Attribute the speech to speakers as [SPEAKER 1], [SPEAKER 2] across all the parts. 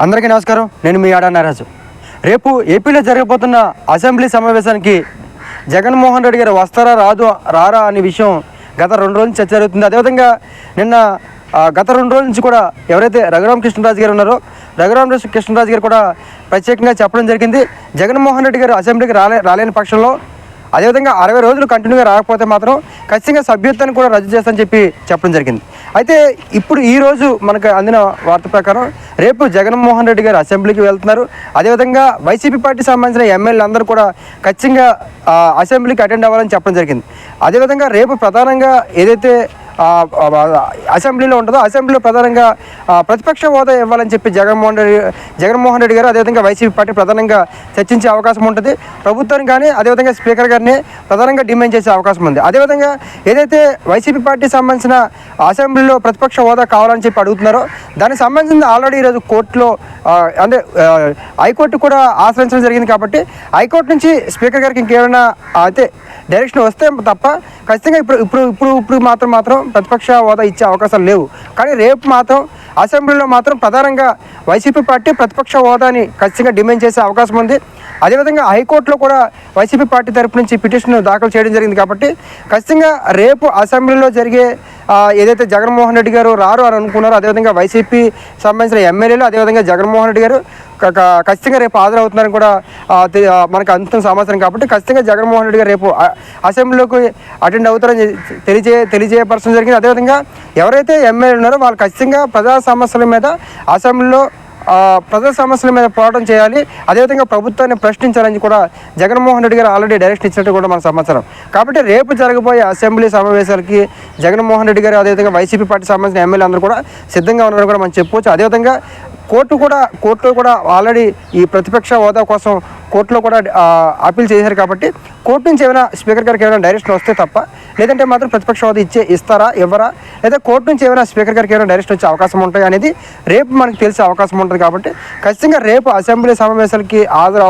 [SPEAKER 1] అందరికీ నమస్కారం. నేను మీ ఆడా నారాజు. రేపు ఏపీలో జరగబోతున్న అసెంబ్లీ సమావేశానికి జగన్మోహన్ రెడ్డి గారు వస్తారా రారా అనే విషయం గత 2 రోజుల నుంచి చర్చ జరుగుతుంది. అదేవిధంగా నిన్న గత 2 రోజుల నుంచి కూడా ఎవరైతే రఘురామకృష్ణరాజు గారు ఉన్నారో రఘురామకృష్ణరాజు గారు కూడా ప్రత్యేకంగా చెప్పడం జరిగింది. జగన్మోహన్ రెడ్డి గారు అసెంబ్లీకి రాలేని పక్షంలో, అదేవిధంగా 60 రోజులు కంటిన్యూగా రాకపోతే మాత్రం ఖచ్చితంగా సభ్యత్వాన్ని కూడా రద్దు చేస్తానని చెప్పడం జరిగింది. అయితే ఇప్పుడు ఈరోజు మనకు అందిన వార్త ప్రకారం రేపు జగన్మోహన్ రెడ్డి గారు అసెంబ్లీకి వెళ్తున్నారు. అదేవిధంగా వైసీపీ పార్టీ సంబంధించిన ఎమ్మెల్యేలు అందరూ కూడా ఖచ్చితంగా అసెంబ్లీకి అటెండ్ అవ్వాలని చెప్పడం జరిగింది. అదేవిధంగా రేపు ప్రధానంగా ఏదైతే అసెంబ్లీలో ఉంటుందో అసెంబ్లీలో ప్రధానంగా ప్రతిపక్ష హోదా ఇవ్వాలని చెప్పి జగన్మోహన్ రెడ్డి గారు అదేవిధంగా వైసీపీ పార్టీ ప్రధానంగా చర్చించే అవకాశం ఉంటుంది. ప్రభుత్వాన్ని కానీ అదేవిధంగా స్పీకర్ గారిని ప్రధానంగా డిమాండ్ చేసే అవకాశం ఉంది. అదేవిధంగా ఏదైతే వైసీపీ పార్టీ సంబంధించిన అసెంబ్లీలో ప్రతిపక్ష హోదా కావాలని చెప్పి అడుగుతున్నారో దానికి సంబంధించిన ఆల్రెడీ ఈరోజు కోర్టులో అంటే హైకోర్టు కూడా ఆశ్రయించడం జరిగింది. కాబట్టి హైకోర్టు నుంచి స్పీకర్ గారికి ఇంకేమైనా అయితే డైరెక్షన్ వస్తే తప్ప ఖచ్చితంగా ఇప్పుడు మాత్రం ప్రతిపక్ష హోదా ఇచ్చే అవకాశాలు లేవు. కానీ రేపు మాత్రం అసెంబ్లీలో మాత్రం ప్రధానంగా వైసీపీ పార్టీ ప్రతిపక్ష హోదాని ఖచ్చితంగా డిమాండ్ చేసే అవకాశం ఉంది. అదేవిధంగా హైకోర్టులో కూడా వైసీపీ పార్టీ తరపు నుంచి పిటిషన్ దాఖలు చేయడం జరిగింది. కాబట్టి ఖచ్చితంగా రేపు అసెంబ్లీలో జరిగే ఏదైతే జగన్మోహన్ రెడ్డి గారు రారు అని అనుకున్నారో అదేవిధంగా వైసీపీ సంబంధించిన ఎమ్మెల్యేలు అదేవిధంగా జగన్మోహన్ రెడ్డి గారు ఖచ్చితంగా రేపు హాజరవుతున్నారని కూడా మనకు అందుతున్న సమాచారం. కాబట్టి ఖచ్చితంగా జగన్మోహన్ రెడ్డి గారు రేపు అసెంబ్లీలోకి అటెండ్ అవుతారని తెలియజేయపరచడం జరిగింది. అదేవిధంగా ఎవరైతే ఎమ్మెల్యేలు ఉన్నారో వాళ్ళు ఖచ్చితంగా ప్రజా సమస్యల మీద అసెంబ్లీలో పోరాటం చేయాలి, అదేవిధంగా ప్రభుత్వాన్ని ప్రశ్నించాలని కూడా జగన్మోహన్ రెడ్డి గారు ఆల్రెడీ డైరెక్షన్ ఇచ్చినట్టు కూడా మన సమాచారం. కాబట్టి రేపు జరగబోయే అసెంబ్లీ సమావేశాలకి జగన్మోహన్ రెడ్డి గారు అదేవిధంగా వైసీపీ పార్టీ సంబంధించిన ఎమ్మెల్యే అందరూ కూడా సిద్ధంగా ఉన్నారని కూడా మనం చెప్పుకోవచ్చు. అదేవిధంగా కోర్టులో కూడా ఆల్రెడీ ఈ ప్రతిపక్ష హోదా కోసం కోర్టులో కూడా అప్పీల్ చేశారు. కాబట్టి కోర్టు నుంచి ఏమైనా స్పీకర్ గారికి ఏమైనా డైరెక్షన్ వస్తే తప్ప, లేదంటే మాత్రం ప్రతిపక్ష హోదా ఇస్తారా ఇవ్వరా, లేదా కోర్టు నుంచి ఏమైనా స్పీకర్ గారికి ఏమైనా డైరెక్షన్ వచ్చే అవకాశం ఉంటాయి అనేది రేపు మనకు తెలిసే అవకాశం ఉంటుంది. కాబట్టి ఖచ్చితంగా రేపు అసెంబ్లీ సమావేశాలకి హాజరు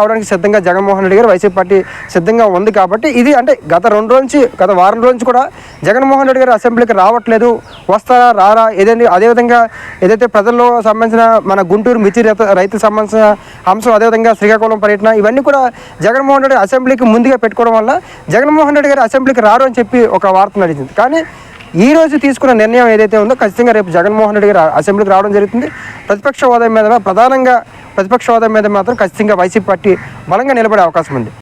[SPEAKER 1] అవడానికి సిద్ధంగా జగన్మోహన్ రెడ్డి గారు వైసీపీ పార్టీ సిద్ధంగా ఉంది. కాబట్టి ఇది అంటే గత వారం రోజు నుంచి కూడా జగన్మోహన్ రెడ్డి గారు అసెంబ్లీకి రావట్లేదు, వస్తారా రారా అదేవిధంగా ఏదైతే ప్రజల్లో సంబంధించిన మన గుంటూరు మిర్చి రైతులకు సంబంధించిన అంశం, అదేవిధంగా శ్రీకాకుళం పర్యటన, ఇవన్నీ కూడా జగన్మోహన్ రెడ్డి అసెంబ్లీకి ముందుగా పెట్టుకోవడం వల్ల జగన్మోహన్ రెడ్డి గారు అసెంబ్లీకి రారు అని చెప్పి ఒక వార్త నడిచింది. కానీ ఈ రోజు తీసుకున్న నిర్ణయం ఏదైతే ఉందో ఖచ్చితంగా రేపు జగన్మోహన్ రెడ్డి గారు అసెంబ్లీకి రావడం జరుగుతుంది. ప్రతిపక్ష హోదా మీద మాత్రం ఖచ్చితంగా వైసీపీ పార్టీ బలంగా నిలబడే అవకాశం ఉంది.